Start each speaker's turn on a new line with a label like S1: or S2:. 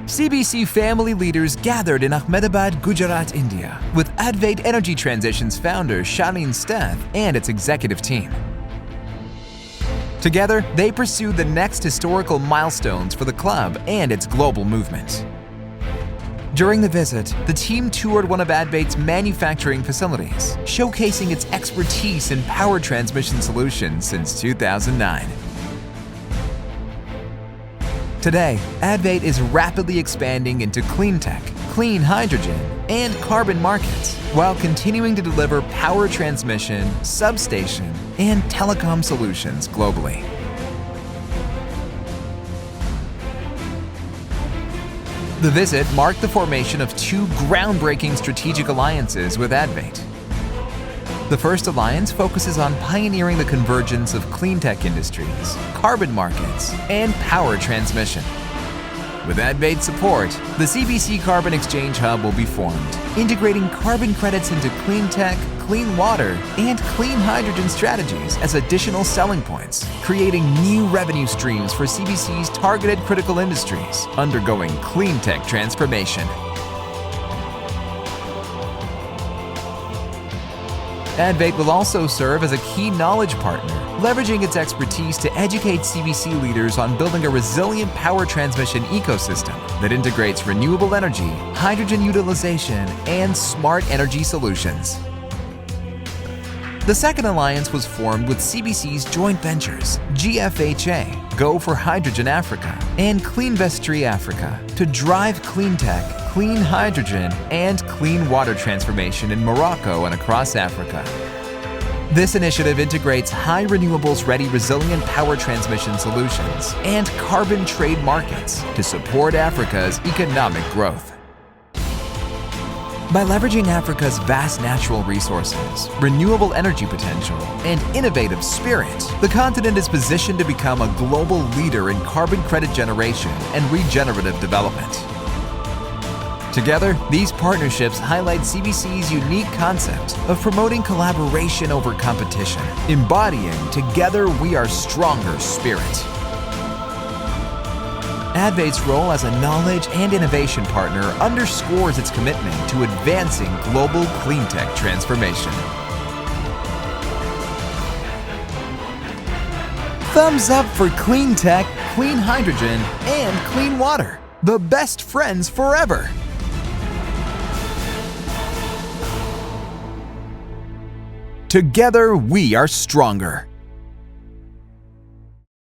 S1: CBC family leaders gathered in Ahmedabad, Gujarat, India, with Advait Energy Transitions founder Shalin Steth and its executive team. Together, they pursued the next historical milestones for the club and its global movement. During the visit, the team toured one of Advait's manufacturing facilities, showcasing its expertise in power transmission solutions since 2009. Today, Advait is rapidly expanding into CleanTech, clean hydrogen, and carbon markets, while continuing to deliver power transmission, substation, and telecom solutions globally. The visit marked the formation of two groundbreaking strategic alliances with Advait. The first alliance focuses on pioneering the convergence of cleantech industries, carbon markets, and power transmission. With Advait's support, the CBC Carbon Exchange Hub will be formed, integrating carbon credits into CleanTech, clean water, and clean hydrogen strategies as additional selling points, creating new revenue streams for CBC's targeted critical industries undergoing cleantech transformation. Advait will also serve as a key knowledge partner, leveraging its expertise to educate CBC leaders on building a resilient power transmission ecosystem that integrates renewable energy, hydrogen utilization, and smart energy solutions. The second alliance was formed with CBC's joint ventures, GFHA, Go for Hydrogen Africa, and Cleanvestree Africa, to drive cleantech, clean hydrogen, and clean water transformation in Morocco and across Africa. This initiative integrates high renewables-ready resilient power transmission solutions and carbon trade markets to support Africa's economic growth. By leveraging Africa's vast natural resources, renewable energy potential, and innovative spirit, the continent is positioned to become a global leader in carbon credit generation and regenerative development. Together, these partnerships highlight CBC's unique concept of promoting collaboration over competition, embodying "Together we are stronger" spirit. Advait's role as a knowledge and innovation partner underscores its commitment to advancing global cleantech transformation. Thumbs up for cleantech, clean hydrogen, and clean water, the best friends forever. Together we are stronger.